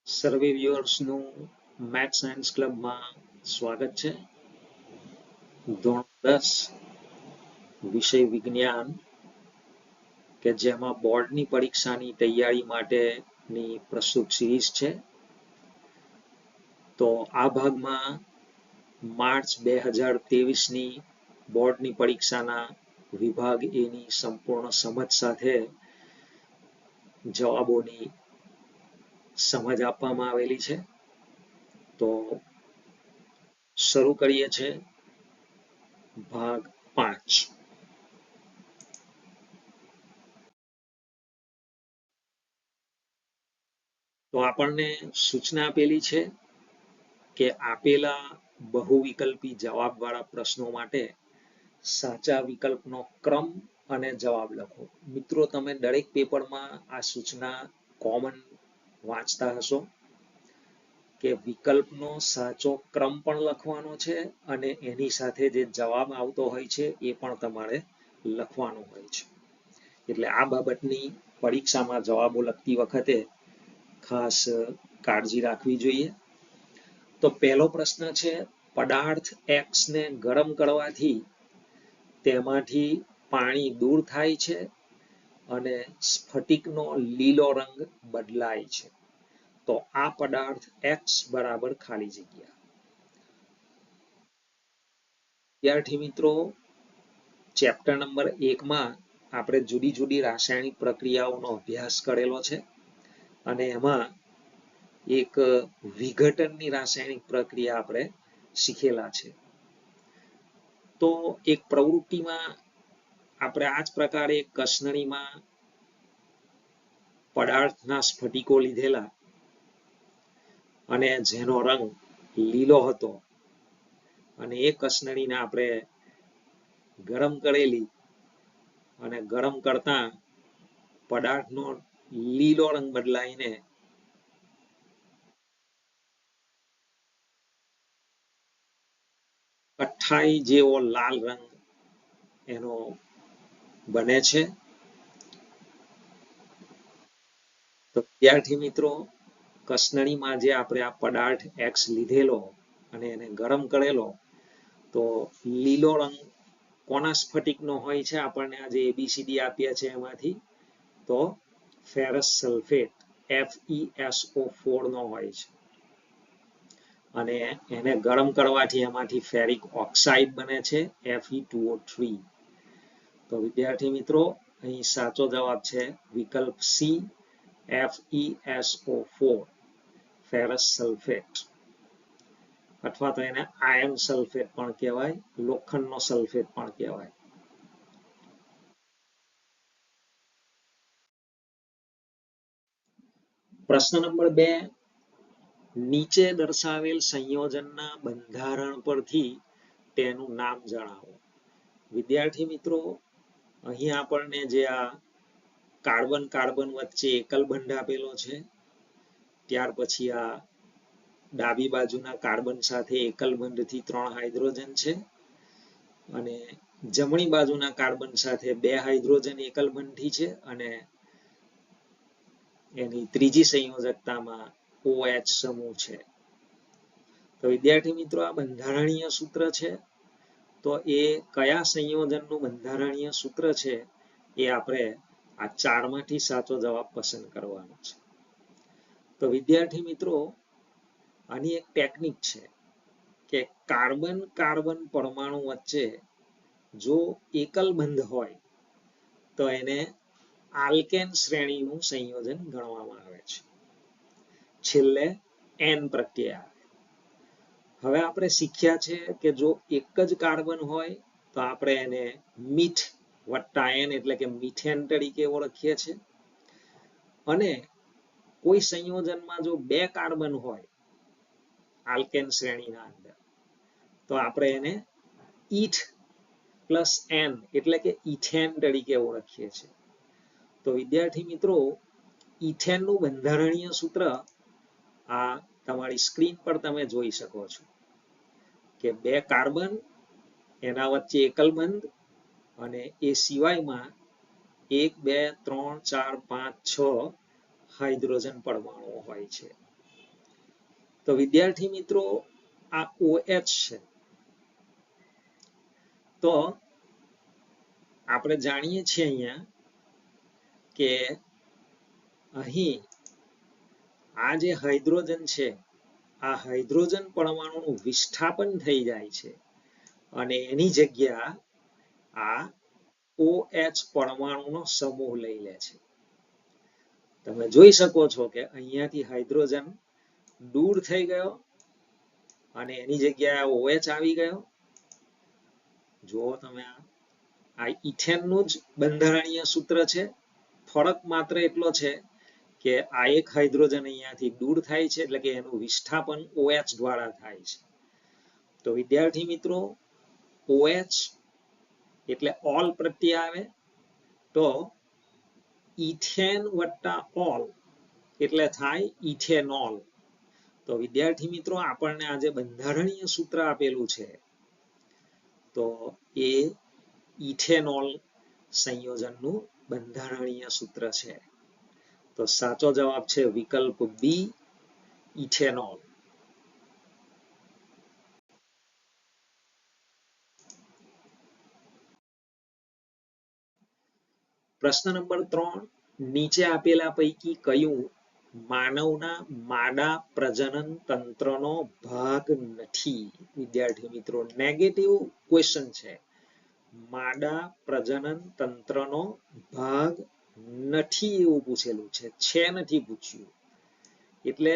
સર્વે વ્યુઅર્સનું maths science ક્લબમાં સ્વાગત છે. ધોરણ 10 વિષય વિજ્ઞાન કે જેમાં બોર્ડની પરીક્ષાની તૈયારી માટેની પ્રસ્તુત સિરીઝ છે. તો આ ભાગમાં માર્ચ 2023ની બોર્ડની પરીક્ષાના વિભાગ એની સંપૂર્ણ સમજ સાથે જવાબોની સમજ આપવામાં આવેલી છે. તો શરૂ કરીએ છીએ ભાગ 5. તો આપણને સૂચના આપેલી છે કે આપેલા બહુવિકલ્પી જવાબવાળા પ્રશ્નો માટે સાચા વિકલ્પનો ક્રમ અને જવાબ લખો. મિત્રો, તમે દરેક પેપરમાં આ સૂચના કોમન વાંચતા હશો કે વિકલ્પનો સાચો ક્રમ પણ લખવાનો છે અને એની સાથે જે જવાબ આવતો હોય છે એ પણ તમારે લખવાનો હોય છે. એટલે આ બાબતની પરીક્ષામાં જવાબો લખતી વખતે ખાસ કાળજી રાખવી જોઈએ. તો પહેલો પ્રશ્ન છે, પદાર્થ X ને ગરમ કરવાથી તેમાંથી પાણી દૂર થાય છે અને સ્ફટિકનો લીલો રંગ બદલાય છે. તો આ પદાર્થ X બરાબર ખાલી જગ્યા. વિદ્યાર્થી મિત્રો, ચેપ્ટર નંબર 1માં આપણે જુદી જુદી રાસાયણિક પ્રક્રિયાઓનો અભ્યાસ કરેલો છે અને એમાં એક વિઘટનની રાસાયણિક પ્રક્રિયા આપણે શીખેલા છે. તો એક પ્રવૃત્તિમાં આપણે આ જ પ્રકારે એક કસનળીમાં પદાર્થના સ્ફટિકો લીધેલા અને જેનો રંગ લીલો હતો અને એ કસનળીને આપણે ગરમ કરેલી અને ગરમ કરતા પદાર્થનો લીલો રંગ બદલાઈને કથ્થાઈ જેવો લાલ રંગ એનો બને છે. તો વિદ્યાર્થી મિત્રો, કસનળીમાં જે આપણે આ પદાર્થ X લીધેલો અને એને ગરમ કરેલો, તો લીલો રંગ કોના સ્ફટિકનો હોય છે? આપણને આજે ABCD આપ્યા છે એમાંથી તો ફેરસ સલ્ફેટ FeSO4 નો હોય છે અને એને ગરમ કરવાથી એમાંથી ફેરિક ઓક્સાઇડ બને છે Fe2O3. તો વિદ્યાર્થી મિત્રો, અહીં સાચો જવાબ છે વિકલ્પ સી, FeSO4 ફેરસ સલ્ફેટ, અથવા તો એને આયર્ન સલ્ફેટ પણ કહેવાય, લોખંડનો સલ્ફેટ પણ કહેવાય. પ્રશ્ન નંબર 2, નીચે દર્શાવેલ સંયોજનના બંધારણ પરથી તેનું નામ જણાવો. વિદ્યાર્થી મિત્રો, અહીં આપણને જે આ કાર્બન કાર્બન વચ્ચે એકલ બંધ આપેલો છે, ત્યાર પછી આ ડાબી બાજુના કાર્બન સાથે એકલ બંધથી 3 હાઇડ્રોજન છે અને જમણી બાજુના કાર્બન સાથે 2 હાઇડ્રોજન એકલ બંધથી છે અને એની ત્રીજી સંયોજકતામાં OH સમૂહ છે. તો વિદ્યાર્થી મિત્રો, આ બંધારણીય સૂત્ર છે. તો એ કયા સંયોજનનું બંધારણીય સૂત્ર છે એ આપણે આ 4માંથી સાચો જવાબ પસંદ કરવાનો છે. તો વિદ્યાર્થી મિત્રો, આની એક ટેકનિક છે કે કાર્બન કાર્બન પરમાણુ વચ્ચે જો એકલ બંધ હોય તો એને આલ્કેન શ્રેણીનું સંયોજન ગણવામાં આવે છે. છેલ્લે N પ્રત્યય આવે. હવે આપણે શીખ્યા છે કે જો એક જ કાર્બન હોય તો આપણે એને મીથ વત્તા N એટલે કે મિથેન તરીકે ઓળખીએ છીએ અને કોઈ સંયોજનમાં જો 2 કાર્બન હોય આલ્કેન શ્રેણીના અંદર, તો આપણે એને ઈથ પ્લસ એન એટલે કે ઇથેન તરીકે ઓળખીએ છીએ. તો વિદ્યાર્થી મિત્રો, ઇથેનનું બંધારણીય સૂત્ર આ તમારી સ્ક્રીન પર તમે જોઈ શકો છો કે 2 કાર્બન, એના વચ્ચે એકલ બંધ, અને એ સિવાયમાં 1 2 3 4 5 6 હાઇડ્રોજન પરમાણુઓ હોય છે. તો વિદ્યાર્થી મિત્રો, આ OH છે. તો આપણે જાણીએ છીએ અહીંયા કે અહીં આ જે હાઇડ્રોજન છે, આ હાઇડ્રોજન પરમાણુનું વિસ્થાપન થઈ જાય છે અને એની જગ્યા આ OH પરમાણુનો સમૂહ લઈ લે છે. તમે જોઈ શકો છો કે અહીંયાથી હાઇડ્રોજન દૂર થઈ ગયો અને એની જગ્યાએ OH આવી ગયો. જુઓ તમે, આ ઇથેનનું જ બંધારણીય સૂત્ર છે. ફરક માત્ર એટલો છે કે આ એક હાઇડ્રોજન અહીંયાથી દૂર થાય છે, એટલે કે એનું વિસ્થાપન OH દ્વારા થાય છે. તો વિદ્યાર્થી મિત્રો, OH એટલે ઓલ પ્રત્યય આવે, તો ઇથેન વત્તા ઓલ એટલે થાય ઇથેનોલ. તો વિદ્યાર્થી મિત્રો, આપણને આજે બંધારણીય સૂત્ર આપેલું છે, તો એ ઇથેનોલ સંયોજનનું બંધારણીય સૂત્ર છે. તો સાચો જવાબ છે વિકલ્પ બી, ઇથેનોલ. પ્રશ્ન નંબર 3, નીચે આપેલા પૈકી કયું માનવના માદા પ્રજનન તંત્રનો ભાગ નથી? વિદ્યાર્થી મિત્રો, નેગેટિવ ક્વેશ્ચન છે. માદા પ્રજનન તંત્રનો ભાગ નથી એવું પૂછેલું છે નથી પૂછ્યું. એટલે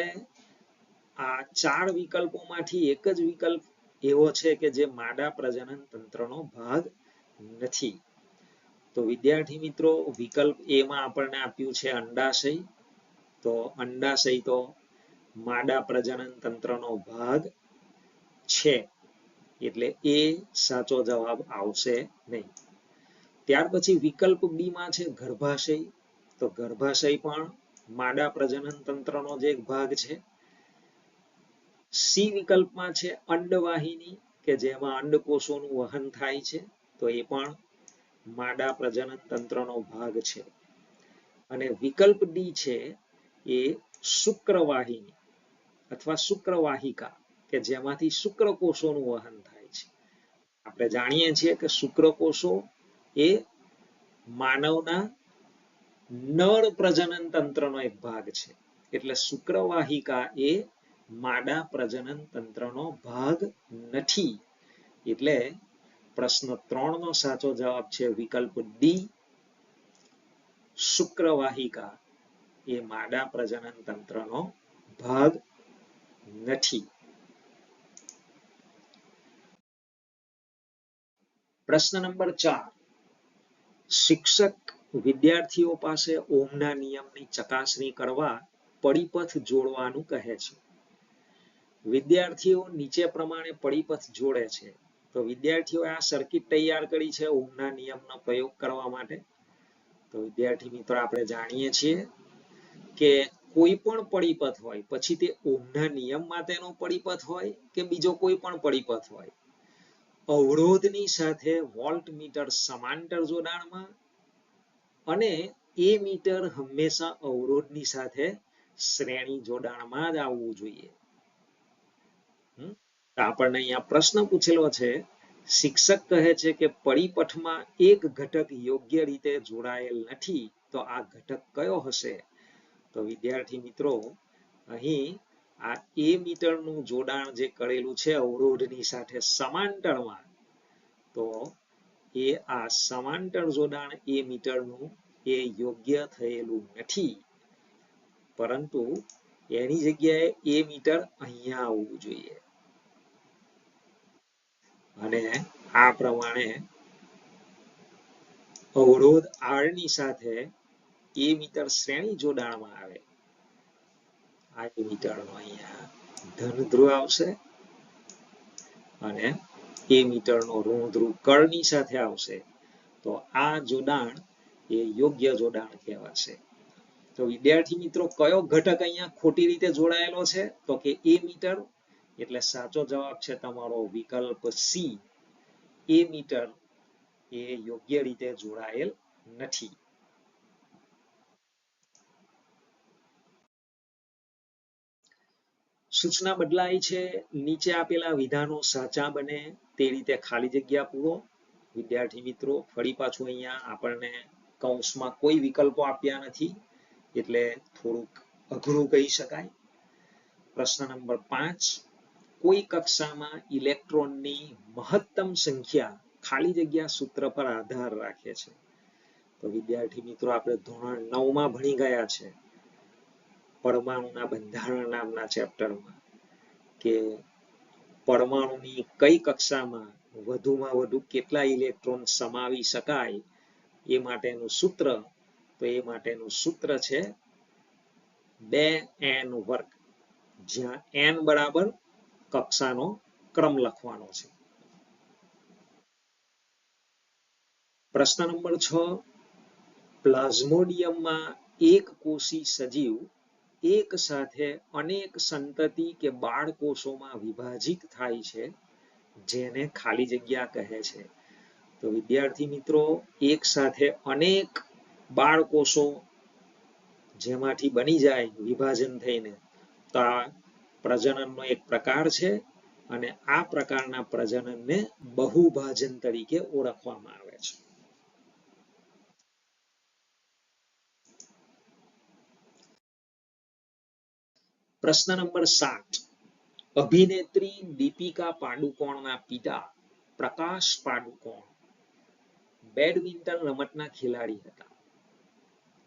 આ 4 વિકલ્પોમાંથી એક જ વિકલ્પ એવો છે કે જે માદા પ્રજનન તંત્રનો ભાગ નથી. તો વિદ્યાર્થી મિત્રો, વિકલ્પ એ માં આપણને આપ્યું છે અંડાશય. તો અંડાશય તો માદા પ્રજનન તંત્રનો ભાગ છે, એટલે એ સાચો જવાબ આવશે નહીં. ત્યાર પછી વિકલ્પ બી માં છે ગર્ભાશય. તો ગર્ભાશય પણ માદા પ્રજનન તંત્રનો જ એક ભાગ છે. સી વિકલ્પમાં છે અંડવાહિની, કે જેમાં અંડકોષોનું વહન થાય છે, તો એ પણ માદા પ્રજનન તંત્રનો ભાગ છે. અને વિકલ્પ ડી છે એ શુક્રવાહિની અથવા શુક્રવાહિકા, કે જેમાંથી શુક્રકોષોનું વહન થાય છે. આપણે જાણીએ છીએ કે શુક્રકોષો એ માનવના નર પ્રજનન તંત્રનો એક ભાગ છે, એટલે શુક્રવાહિકા એ માદા પ્રજનન તંત્રનો ભાગ નથી. એટલે પ્રશ્ન 3 નો સાચો જવાબ છે વિકલ્પ ડી, શુક્રવાહિકા એ માદા પ્રજનન તંત્રનો ભાગ નથી. પ્રશ્ન નંબર 4, શિક્ષક વિદ્યાર્થીઓ પાસે ઓહમના નિયમની ચકાસણી કરવા પરિપથ જોડવાનું કહે છે. વિદ્યાર્થીઓ નીચે પ્રમાણે પરિપથ જોડે છે. તો વિદ્યાર્થીઓએ આ સર્કિટ તૈયાર કરી છે ઓહમના નિયમનો પ્રયોગ કરવા માટે. તો વિદ્યાર્થી મિત્રો, આપણે જાણીએ છીએ કે કોઈ પણ પરિપથ હોય, પછી તે ઓહમના નિયમ માટેનો પરિપથ હોય કે બીજો કોઈ પણ પરિપથ હોય, અવરોધની સાથે વોલ્ટમીટર સમાંતર જોડાણમાં અને એ મીટર હંમેશા અવરોધની સાથે શ્રેણી જોડાણમાં જ આવવું જોઈએ. તો આપણને અહીંયા પ્રશ્ન પૂછેલો છે, શિક્ષક કહે છે કે પરિપથમાં એક ઘટક યોગ્ય રીતે જોડાયેલ નથી, તો આ ઘટક કયો હશે? તો વિદ્યાર્થી મિત્રો, અહીં આ એ મીટરનું જોડાણ જે કરેલું છે અવરોધની સાથે સમાંતરમાં, તો એ આ સમાંતર જોડાણ એ મીટરનું એ યોગ્ય થયેલું નથી, પરંતુ એની જગ્યાએ એ મીટર અહીંયા આવવું જોઈએ. અને આ પ્રમાણે અવરોધ R ની સાથે એ મીટર શ્રેણી જોડાણમાં આવે આ મીટરનો અહીંયા ધન ધ્રુવ આવશે અને એ મીટરનો ઋણ ધ્રુવ કળની સાથે આવશે. તો આ જોડાણ એ યોગ્ય જોડાણ કહેવાશે. તો વિદ્યાર્થી મિત્રો કયો ઘટક અહીંયા ખોટી રીતે જોડાયેલો છે? તો કે એ મીટર. એટલે સાચો જવાબ છે તમારો વિકલ્પ સી. એ મીટર એ યોગ્ય રીતે જોડાયેલ નથી. સૂચના બદલાય છે. નીચે આપેલા વિધાનો સાચા બને તે રીતે ખાલી જગ્યા પૂરો. વિદ્યાર્થી મિત્રો ફરી પાછું અહીંયા આપણને કૌંસમાં કોઈ વિકલ્પો આપ્યા નથી એટલે થોડુંક અઘરું કહી શકાય. પ્રશ્ન નંબર 5. કોઈ કક્ષામાં ઇલેક્ટ્રોનની મહત્તમ સંખ્યા ખાલી જગ્યા સૂત્ર પર આધાર રાખે છે. તો વિદ્યાર્થી મિત્રો આપણે ધોરણ 9 માં ભણી ગયા છે પરમાણુના બંધારણ નામના ચેપ્ટરમાં કે પરમાણુની કઈ કક્ષામાં વધુમાં વધુ કેટલા ઇલેક્ટ્રોન સમાવી શકાય એ માટેનું સૂત્ર. તો એ માટેનું સૂત્ર છે 2n વર્ગ, જ્યાં n બરાબર કક્ષાનો ક્રમ લખવાનો છે. પ્રશ્ન નંબર 6. પ્લાઝ્મોડિયમમાં એક કોષી સજીવ એક સાથે અનેક સંતતિ કે બાળકોષોમાં વિભાજિત થાય છે જેને ખાલી જગ્યા કહે છે. તો વિદ્યાર્થી મિત્રો એક સાથે અનેક બાળકોષો જેમાંથી બની જાય વિભાજન થઈને તો આ પ્રજનનનો એક પ્રકાર છે અને આ પ્રકારના પ્રજનનને બહુભાજન તરીકે ઓળખવામાં આવે છે. પ્રશ્ન નંબર 7. અભિનેત્રી દીપિકા પાડુકોણના પિતા પ્રકાશ પાડુકોણ બેડમિન્ટન રમતના ખેલાડી હતા.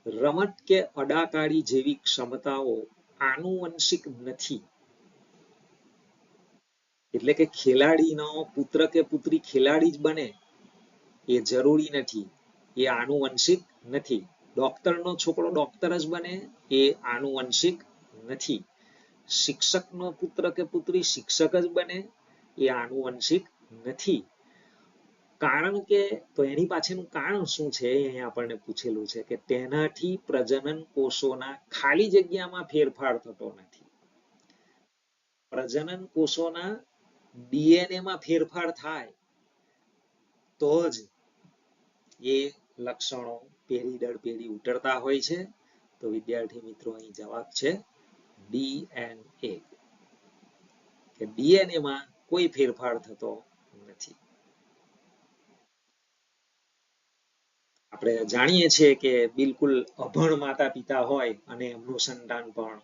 રમત કે અડાકારી જેવી ક્ષમતાઓ આનુવંશિક નથી. એટલે કે ખેલાડીનો પુત્ર કે પુત્રી ખેલાડી જ બને એ જરૂરી નથી, એ આનુવંશિક નથી. ડોક્ટરનો છોકરો ડોક્ટર જ બને એ આનુવંશિક નથી. શિક્ષકનો પુત્ર કે પુત્રી શિક્ષક જ બને એ આનુવંશિક નથી. કારણ કે તો એની પાછળનું કારણ શું છે અહીંયા આપણને પૂછેલું છે કે તેનાથી પ્રજનન કોષોના ખાલી જગ્યામાં ફેરફાર થતો નથી. પ્રજનન કોષોના ડીએનએ માં ફેરફાર થાય તો જ એ લક્ષણો પેઢી દર પેઢી ઉતરતા હોય છે. તો વિદ્યાર્થી મિત્રો અહીં જવાબ છે ડીએનએ, કે ડીએનએ માં કોઈ ફેરફાર થતો નથી. આપણે જાણીએ છીએ કે બિલકુલ અભણ માતા પિતા હોય અને એમનું સંતાન પણ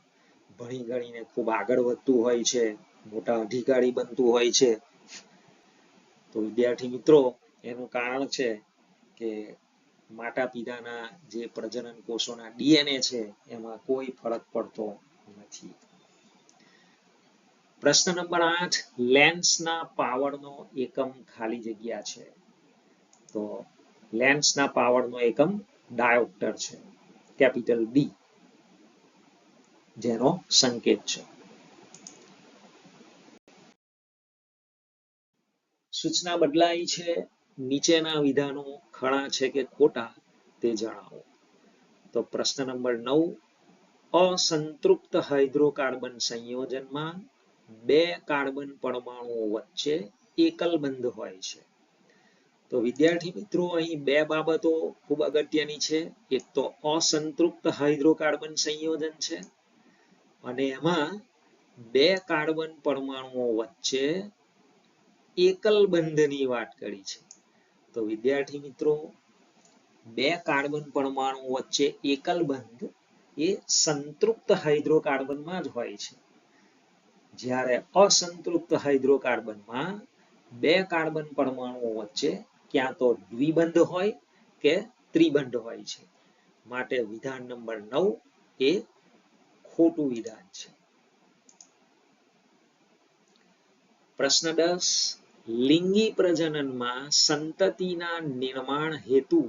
ભણી ગણીને ખૂબ આગળ વધતું હોય છે, મોટા અધિકારી બનતું હોય છે, તો વિદ્યાર્થી મિત્રો એનું કારણ છે કે માતા પિતાના જે પ્રજનન કોષોના ડીએનએ છે એમાં કોઈ ફરક પડતો નથી. પ્રશ્ન નંબર 8. લેન્સના પાવરનો એકમ ખાલી જગ્યા છે. તો લેન્સના પાવરનો એકમ ડાયોપ્ટર છે, કેપિટલ ડી જેનો સંકેત છે. સૂચના બદલાઈ છે. નીચેના વિધાનો ખરા છે કે ખોટા તે જણાવો. તો પ્રશ્ન નંબર 9. અસંતૃપ્ત હાઇડ્રોકાર્બન સંયોજનમાં બે કાર્બન પરમાણુઓ વચ્ચે એકલ બંધ હોય છે. તો વિદ્યાર્થી મિત્રો અહીં બે બાબતો ખૂબ અગત્યની છે. એક તો અસંતૃપ્ત હાઇડ્રોકાર્બન સંયોજન છે અને એમાં બે કાર્બન પરમાણુઓ વચ્ચે એકલ બંધની વાત કરી છે. તો વિદ્યાર્થી મિત્રો બે કાર્બન પરમાણુઓ વચ્ચે એકલ બંધ એ સંતૃપ્ત હાઇડ્રોકાર્બનમાં જ હોય છે, જ્યારે અસંતૃપ્ત હાઇડ્રોકાર્બનમાં બે કાર્બન પરમાણુઓ વચ્ચે ક્યાં તો દ્વિબંધ હોય કે ત્રિબંધ હોય છે. માટે વિધાન નંબર 9 એ ખોટું વિધાન છે. પ્રશ્ન 10. લિંગી પ્રજનનમાં સંતતિના નિર્માણ હેતુ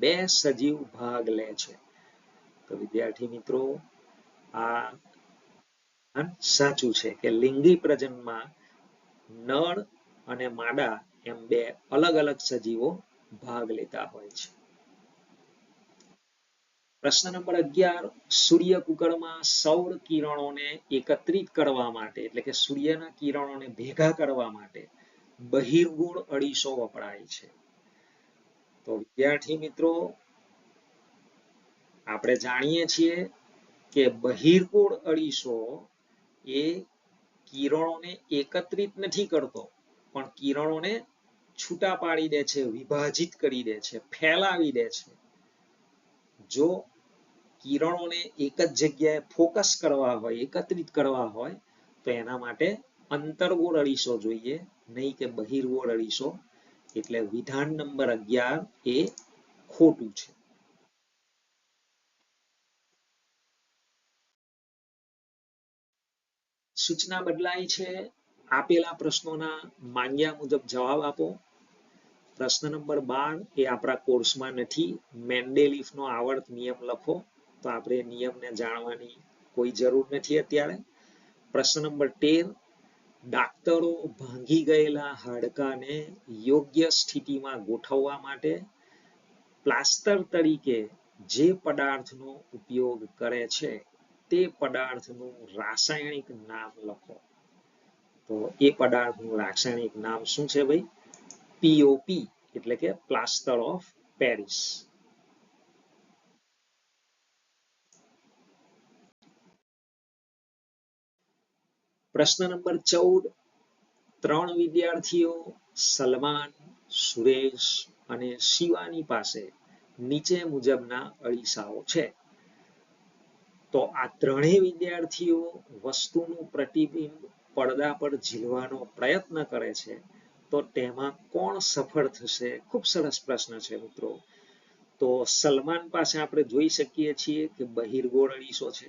બે સજીવ ભાગ લે છે. તો વિદ્યાર્થી મિત્રો આ સાચું છે કે લિંગી પ્રજનનમાં નર અને માદા એમ બે અલગ અલગ સજીવો ભાગ લેતા હોય છે. પ્રશ્ન નંબર 11, સૂર્યકુકરમાં સૌર કિરણોને એકત્રિત કરવા માટે એટલે કે સૂર્યના કિરણોને ભેગા કરવા માટે બહિર્ગોળ અરીસો વપરાય છે. તો વિદ્યાર્થી મિત્રો, આપણે જાણીએ છીએ કે બહિર્ગોળ અરીસો એ કિરણોને એકત્રિત નથી કરતો, પણ કિરણોને છૂટા પાડી દે છે, વિભાજિત કરી દે છે, ફેલાવી દે છે. જો કિરણોને એક જ જગ્યાએ ફોકસ કરવા હોય, એકત્રિત કરવા હોય, તો એના માટે અંતર્ગોળ અરીસો જોઈએ, નહીં કે બહિર્ગોળ અરીસો. એટલે વિધાન નંબર 11 એ ખોટું છે. સૂચના બદલાઈ છે. આપેલા પ્રશ્નોના માંગ્યા મુજબ જવાબ આપો. પ્રશ્ન નંબર 12 એ આપણા કોર્સમાં નથી. મેન્ડેલિફનો આવર્ત નિયમ લખો. તો આપણે નિયમને જાણવાની કોઈ જરૂર નથી અત્યારે. પ્રશ્ન નંબર 13, ડાક્ટરો ભાંગી ગયેલા હાડકાને યોગ્ય સ્થિતિમાં ગોઠવવા માટે પ્લાસ્ટર તરીકે જે પદાર્થનો ઉપયોગ કરે છે તે પદાર્થનું રાસાયણિક નામ લખો. તો એ પદાર્થનું રાસાયણિક નામ શું છે ભાઈ? પીઓપી એટલે કે પ્લાસ્ટર ઓફ પેરિસ. પ્રશ્ન નંબર 14, 3 વિદ્યાર્થીઓ સલમાન, સુરેશ અને શિવાની પાસે નીચે મુજબના અરીસાઓ છે. તો આ ત્રણેય વિદ્યાર્થીઓ વસ્તુનું પ્રતિબિંબ પડદા પર ઝીલવાનો પ્રયત્ન કરે છે. તો તેમાં કોણ સફળ થશે? ખૂબ સરસ પ્રશ્ન છે મિત્રો. તો સલમાન પાસે આપણે જોઈ શકીએ છીએ કે બહિર્ગોળ અરીસો છે.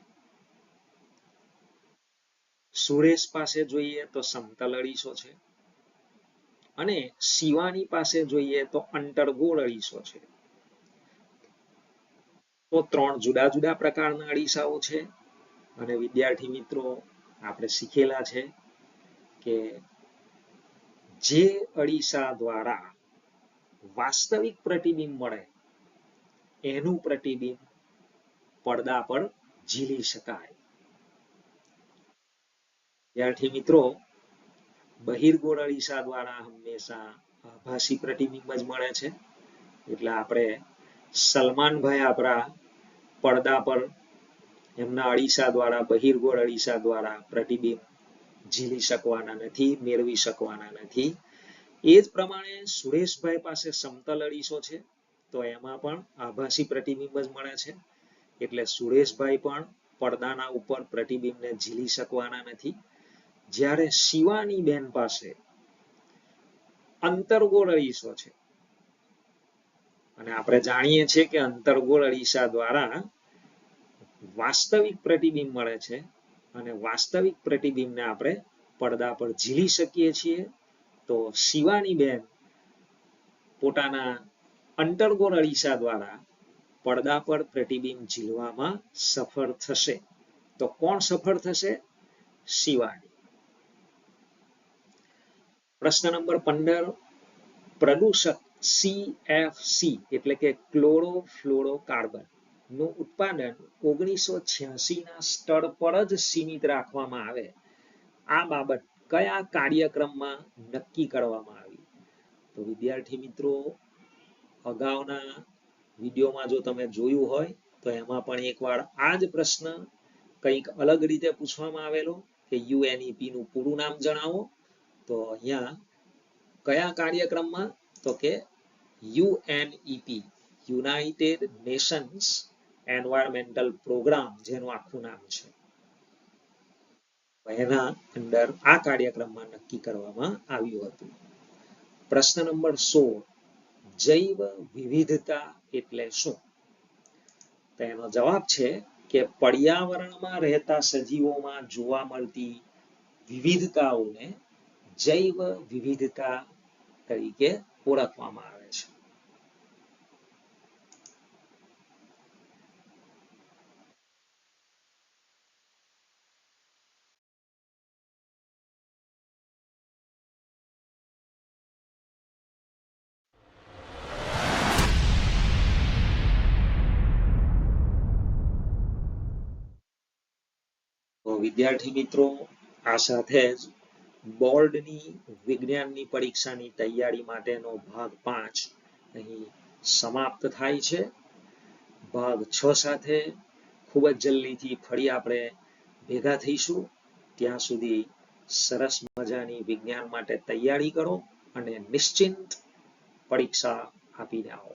સુરેશ પાસે જોઈએ તો સમતલ અરીસો છે. અને શિવાની પાસે જોઈએ તો અંતર્ગોળ અરીસો છે. તો 3 જુદા જુદા પ્રકારના અરીસાઓ છે. અને વિદ્યાર્થી મિત્રો, આપણે શીખેલા છે કે જે અરીસા દ્વારા વાસ્તવિક પ્રતિબિંબ મળે એનું પ્રતિબિંબ પડદા પર ઝીલી શકાય. વિદ્યાર્થી મિત્રો, બહિર્ગોળ અરીસા દ્વારા હંમેશા આભાસી પ્રતિબિંબ જ મળે છે. એટલે આપણે સલમાનભાઈ આપણા પડદા પર એમના અરીસા દ્વારા, બહિર્ગોળ અરીસા દ્વારા પ્રતિબિંબ ઝીલી શકવાના નથી, મેળવી શકવાના નથી. એ જ પ્રમાણે સુરેશભાઈ પાસે સમતલ અરીસો છે. તો એમાં પણ આભાસી પ્રતિબિંબ જ મળે છે. એટલે સુરેશભાઈ પણ પડદાના ઉપર પ્રતિબિંબને ઝીલી શકવાના નથી. જ્યારે શિવાની બેન પાસે અંતર્ગોળ અરીસો છે. અને આપણે જાણીએ છીએ કે અંતર્ગોળ અરીસા દ્વારા વાસ્તવિક પ્રતિબિંબ મળે છે. અને વાસ્તવિક પ્રતિબિંબને આપણે પડદા પર ઝીલી શકીએ છીએ. તો શિવાની બેન પોતાના અંતર્ગોળ અરીસા દ્વારા પડદા પર પ્રતિબિંબ ઝીલવામાં સફળ થશે. તો કોણ સફળ થશે? શિવાની. પ્રશ્ન નંબર 15, પ્રદૂષક CFC એટલે કે ક્લોરોફ્લોરોકાર્બન નું ઉત્પાદન 1986 ના સ્તર પર જ સીમિત રાખવામાં આવે, આ બાબત કયા કાર્યક્રમમાં નક્કી કરવામાં આવી? તો વિદ્યાર્થી મિત્રો, અગાઉના વિડીયોમાં જો તમે જોયું હોય તો એમાં પણ એકવાર આ જ પ્રશ્ન કંઈક અલગ રીતે પૂછવામાં આવેલો કે UNEP નું પૂરું નામ જણાવો. તો અહીંયા કયા કાર્યક્રમમાં? તો કે UNEP, United Nations environmental programme, જેનું આખું નામ છે. એના અંદર આ કાર્યક્રમમાં નક્કી કરવામાં આવ્યું હતું. પ્રશ્ન નંબર 16, જૈવ વિવિધતા એટલે શું? તો એનો જવાબ છે કે પર્યાવરણમાં રહેતા સજીવોમાં જોવા મળતી વિવિધતાઓને જૈવ વિવિધતા તરીકે ઓળખવામાં આવે છે. વિદ્યાર્થી મિત્રો, આ સાથે જ બોર્ડની વિજ્ઞાનની પરીક્ષાની તૈયારી માટેનો ભાગ 5 અહીં સમાપ્ત થાય છે. ભાગ 6 સાથે ખૂબ જ જલ્દીથી ફરી આપણે ભેગા થઈશું. ત્યાં સુધી સરસ મજાની વિજ્ઞાન માટે તૈયારી કરો અને નિશ્ચિંત પરીક્ષા આપીને આવો.